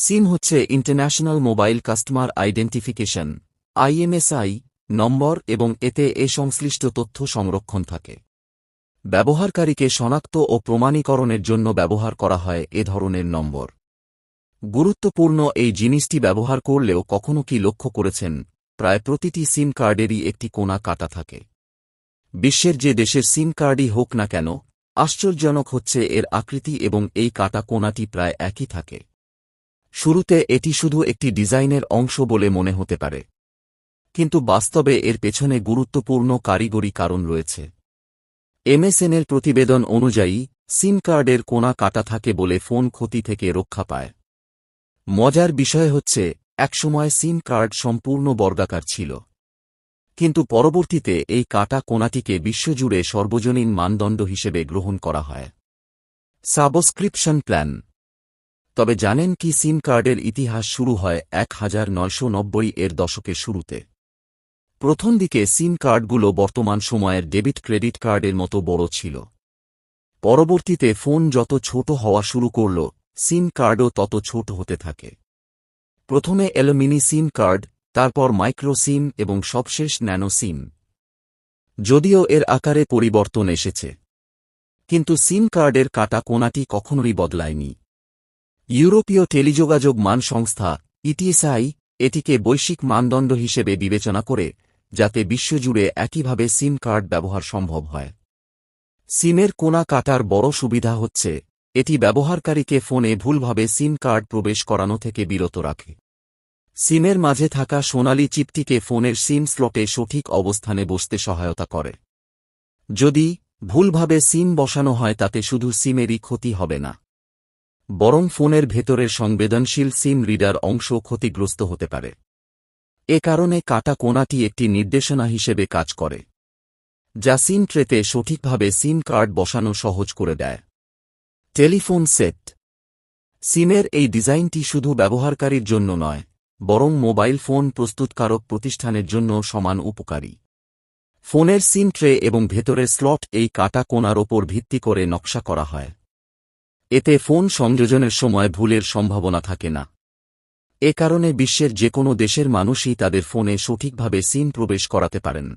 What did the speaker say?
সিম হচ্ছে international mobile customer identification IMSI number এবং এতে সংশ্লিষ্ট তথ্য সংরক্ষণ থাকে। ব্যবহারকারীকে শনাক্ত ও প্রমাণীকরণের জন্য ব্যবহার করা হয় এ ধরনের নম্বর। গুরুত্বপূর্ণ এই জিনিসটি ব্যবহার করলেও কখনো কি লক্ষ্য করেছেন, প্রায় প্রতিটি সিম কার্ডেরই একটি কোণা কাটা থাকে। বিশ্বের যে দেশের সিম কার্ডই হোক না কেন, আশ্চর্যজনক হচ্ছে এর আকৃতি এবং এই কাটা কোণাটি প্রায় একই থাকে। শুরুতে এটি শুধু একটি ডিজাইনের অংশ বলে মনে হতে পারে, কিন্তু বাস্তবে এর পেছনে গুরুত্বপূর্ণ কারিগরি কারণ রয়েছে। এমএসএনের প্রতিবেদন অনুযায়ী সিম কার্ডের কোণা কাটা থাকে বলে ফোন ক্ষতি থেকে রক্ষা পায়। মজার বিষয় হচ্ছে, একসময় সিম কার্ড সম্পূর্ণ বর্গাকার ছিল, কিন্তু পরবর্তীতে এই কাটা কোণাটিকে বিশ্বজুড়ে সর্বজনীন মানদণ্ড হিসেবে গ্রহণ করা হয়। Subscription plan. তবে জানেন কি সিম কার্ডের ইতিহাস শুরু হয় 1990 এর দশকের শুরুতে। প্রথম দিকে সিম কার্ডগুলো বর্তমান সময়ের ডেবিট ক্রেডিট কার্ডের মতো বড় ছিল। পরবর্তীতে ফোন যত ছোট হওয়া শুরু করল, সিম কার্ডও তত ছোট হতে থাকে। প্রথমে এলো মিনি সিম কার্ড, তারপর মাইক্রো সিম এবং সবশেষ ন্যানো সিম। যদিও এর আকারে পরিবর্তন এসেছে, কিন্তু সিম কার্ডের কাটা কোণাটি কখনোই বদলায়নি। ইউরোপীয় টেলিযোগাযোগ মান সংস্থা ইটিএসআই এটিকে বৈশ্বিক মানদণ্ড হিসেবে বিবেচনা করে, যাতে বিশ্বজুড়ে একইভাবে সিম কার্ড ব্যবহার সম্ভব হয়। সিমের কোণা কাটার বড় সুবিধা হচ্ছে, এটি ব্যবহারকারীকে ফোনে ভুলভাবে সিম কার্ড প্রবেশ করানো থেকে বিরত রাখে। সিমের মাঝে থাকা সোনালী চিপটিকে ফোনের সিম স্লটে সঠিক অবস্থানে বসতে সহায়তা করে। যদি ভুলভাবে সিম বসানো হয়, তাতে শুধু সিমেরই ক্ষতি হবে না, বরং ফোনের ভেতরের সংবেদনশীল সিম রিডার অংশ ক্ষতিগ্রস্ত হতে পারে। এ কারণে কাটা কোণাটি একটি নির্দেশনা হিসেবে কাজ করে, যা সিম ট্রেতে সঠিকভাবে সিম কার্ড বসানো সহজ করে দেয়। Telephone set. সিমের এই ডিজাইনটি শুধু ব্যবহারকারীর জন্য নয়, বরং মোবাইল ফোন প্রস্তুতকারক প্রতিষ্ঠানের জন্য সমান উপকারী। ফোনের সিম ট্রে এবং ভেতরের স্লট এই কাটা কোণার ওপর ভিত্তি করে নকশা করা হয়। এতে ফোন সংযোজনের সময় ভুলের সম্ভাবনা থাকে না। এ কারণে বিশ্বের যে কোনো দেশের মানুষই তাদের ফোনে সঠিকভাবে সিম প্রবেশ করাতে পারেন।